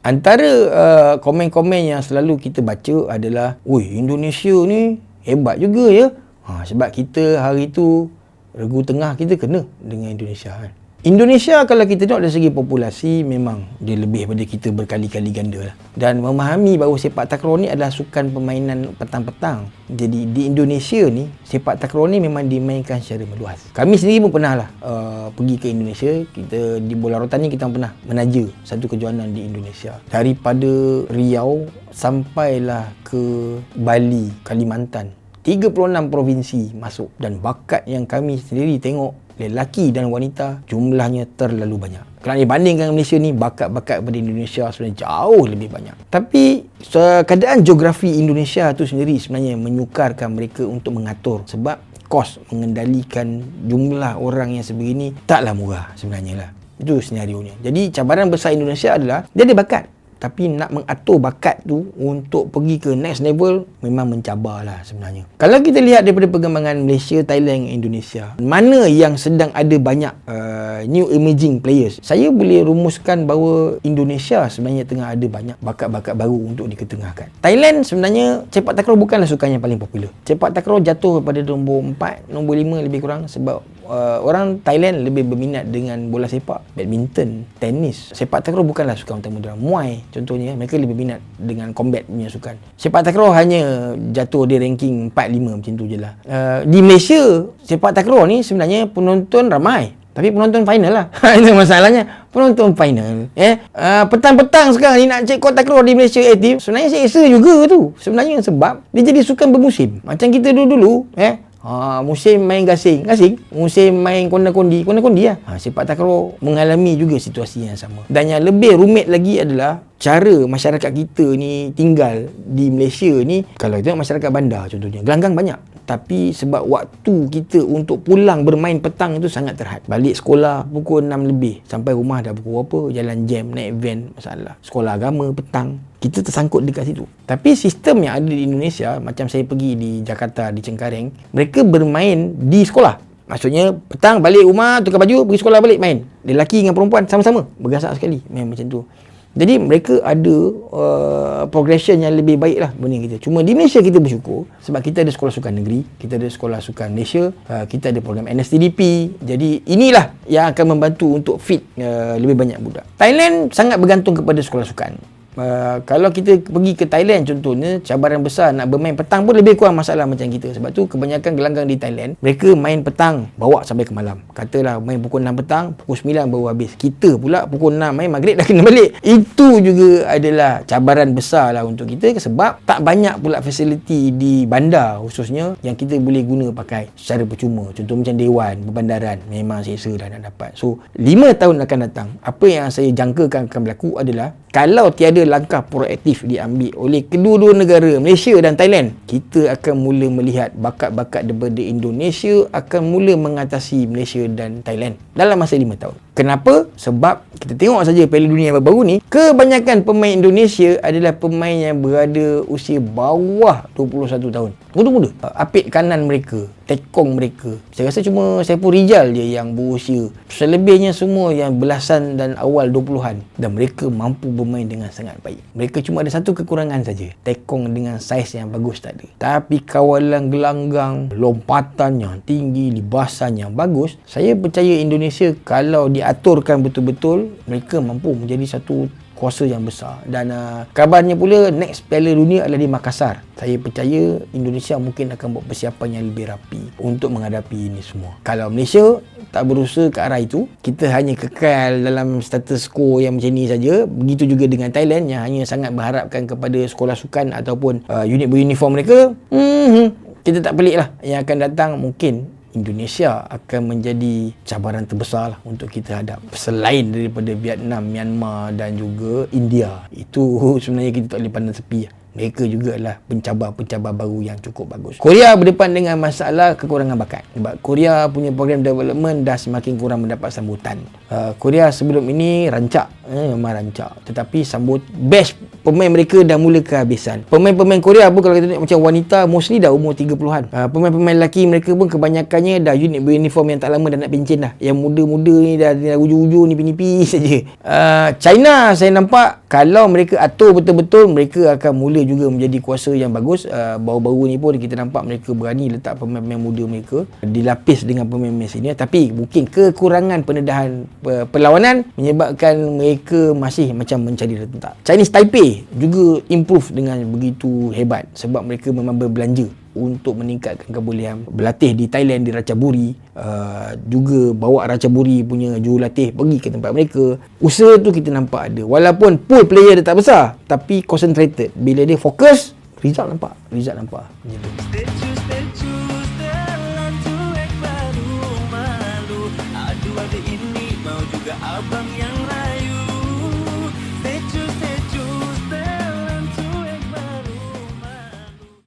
Antara komen-komen yang selalu kita baca adalah, "Oi, Indonesia ni hebat juga ya." Sebab kita hari tu regu tengah kita kena dengan Indonesia kan. Indonesia kalau kita tengok dari segi populasi memang dia lebih daripada kita berkali-kali ganda lah. Dan memahami bahawa sepak takraw ni adalah sukan permainan petang-petang. Jadi di Indonesia ni sepak takraw ni memang dimainkan secara meluas. Kami sendiri pun pernah lah pergi ke Indonesia. Kita di Bola Rotan ni kita pernah menaja satu kejohanan di Indonesia. Daripada Riau sampailah ke Bali, Kalimantan. 36 provinsi masuk dan bakat yang kami sendiri tengok lelaki dan wanita jumlahnya terlalu banyak. Kalau dibandingkan Malaysia ni, bakat-bakat pada Indonesia sebenarnya jauh lebih banyak. Tapi keadaan geografi Indonesia tu sendiri sebenarnya menyukarkan mereka untuk mengatur, sebab kos mengendalikan jumlah orang yang sebegini taklah murah sebenarnya lah. Itu senarionya. Jadi cabaran besar Indonesia adalah dia ada bakat, tapi nak mengatur bakat tu untuk pergi ke next level memang mencabar lah sebenarnya. Kalau kita lihat daripada perkembangan Malaysia, Thailand, Indonesia, mana yang sedang ada banyak new emerging players, saya boleh rumuskan bahawa Indonesia sebenarnya tengah ada banyak bakat-bakat baru untuk diketengahkan. Thailand sebenarnya sepak takraw bukanlah sukan yang paling popular. Sepak takraw jatuh pada nombor 4, nombor 5 lebih kurang, sebab orang Thailand lebih berminat dengan bola sepak, badminton, tenis. Sepak takraw bukanlah sukan utama mereka. Muay contohnya, mereka lebih minat dengan combat punya sukan. Sepak takraw hanya jatuh di ranking 4-5 macam tu je lah. Di Malaysia, sepak takraw ni sebenarnya penonton ramai, tapi penonton final lah. Itu masalahnya, penonton final. Petang-petang sekarang ni nak cek kod takraw di Malaysia aktif, sebenarnya selesa juga tu. Sebenarnya sebab dia jadi sukan bermusim. Macam kita dulu-dulu, musim main gasing, musim main konda-kondi lah. Sepak takraw mengalami juga situasi yang sama. Dan yang lebih rumit lagi adalah cara masyarakat kita ni tinggal di Malaysia ni. Kalau kita tengok masyarakat bandar contohnya, gelanggang banyak, tapi sebab waktu kita untuk pulang bermain petang itu sangat terhad. Balik sekolah pukul 6 lebih, sampai rumah dah pukul berapa, jalan jam, naik van, masalah. Sekolah agama petang, kita tersangkut dekat situ. Tapi sistem yang ada di Indonesia, macam saya pergi di Jakarta, di Cengkareng, mereka bermain di sekolah. Maksudnya petang balik rumah, tukar baju, pergi sekolah balik main. Lelaki dengan perempuan sama-sama bergasak sekali main macam tu. Jadi mereka ada progression yang lebih baik lah berbanding kita. Cuma di Malaysia kita bersyukur sebab kita ada sekolah sukan negeri, kita ada sekolah sukan Malaysia, kita ada program NSTDP. Jadi inilah yang akan membantu untuk fit lebih banyak budak. Thailand sangat bergantung kepada sekolah sukan. Kalau kita pergi ke Thailand contohnya, cabaran besar nak bermain petang pun lebih kurang masalah macam kita. Sebab tu kebanyakan gelanggang di Thailand, mereka main petang bawa sampai ke malam. Katalah main pukul 6 petang, pukul 9 baru habis. Kita pula pukul 6 main, maghrib dah kena balik. Itu juga adalah cabaran besar lah untuk kita, sebab tak banyak pula fasiliti di bandar khususnya yang kita boleh guna pakai secara percuma. Contoh macam Dewan Perbandaran, memang selesa dah nak dapat. So 5 tahun akan datang, apa yang saya jangkakan akan berlaku adalah kalau tiada langkah proaktif diambil oleh kedua-dua negara, Malaysia dan Thailand, kita akan mula melihat bakat-bakat daripada Indonesia akan mula mengatasi Malaysia dan Thailand dalam masa 5 tahun. Kenapa? Sebab kita tengok saja Piala Dunia yang baru ni, kebanyakan pemain Indonesia adalah pemain yang berada usia bawah 21 tahun. Muda-muda. Apit kanan mereka, tekong mereka, saya rasa cuma Saiful Rijal je yang berusia. Selebihnya semua yang belasan dan awal 20-an. Dan mereka mampu bermain dengan sangat baik. Mereka cuma ada satu kekurangan saja, tekong dengan saiz yang bagus tak ada. Tapi kawalan gelanggang, lompatan yang tinggi, libasan yang bagus, saya percaya Indonesia kalau diaturkan betul-betul, mereka mampu menjadi satu kuasa yang besar. Dan kabarnya pula next Piala Dunia adalah di Makassar. Saya percaya Indonesia mungkin akan buat persiapan yang lebih rapi untuk menghadapi ini semua. Kalau Malaysia tak berusaha ke arah itu, kita hanya kekal dalam status quo yang macam ni saja. Begitu juga dengan Thailand yang hanya sangat berharapkan kepada sekolah sukan ataupun unit beruniform mereka. Kita tak pelik lah, yang akan datang mungkin Indonesia akan menjadi cabaran terbesar lah untuk kita hadap, selain daripada Vietnam, Myanmar dan juga India. Itu sebenarnya kita tak boleh pandang sepi. Mereka juga adalah pencabar-pencabar baru yang cukup bagus. Korea berdepan dengan masalah kekurangan bakat, sebab Korea punya program development dah semakin kurang mendapat sambutan. Korea sebelum ini rancak, memang rancak, tetapi best pemain mereka dah mula kehabisan. Pemain-pemain Korea pun kalau kita tengok macam wanita mostly dah umur 30-an. Pemain-pemain lelaki mereka pun kebanyakannya dah unit beruniform yang tak lama dah nak pencen dah. Yang muda-muda ni dah ujung-ujung nipi-nipi saja. China saya nampak kalau mereka atur betul-betul, mereka akan mula juga menjadi kuasa yang bagus. Baru-baru ni pun kita nampak mereka berani letak pemain-pemain muda mereka dilapis dengan pemain-pemain senior, tapi mungkin kekurangan pendedahan perlawanan menyebabkan mereka masih macam mencari rentak. Chinese Taipei juga improve dengan begitu hebat sebab mereka memang berbelanja untuk meningkatkan kebolehan berlatih di Thailand, di Ratchaburi, juga bawa Ratchaburi punya jurulatih pergi ke tempat mereka. Usaha tu kita nampak ada, walaupun pool player dia tak besar tapi concentrated. Bila dia fokus, result nampak macam tu.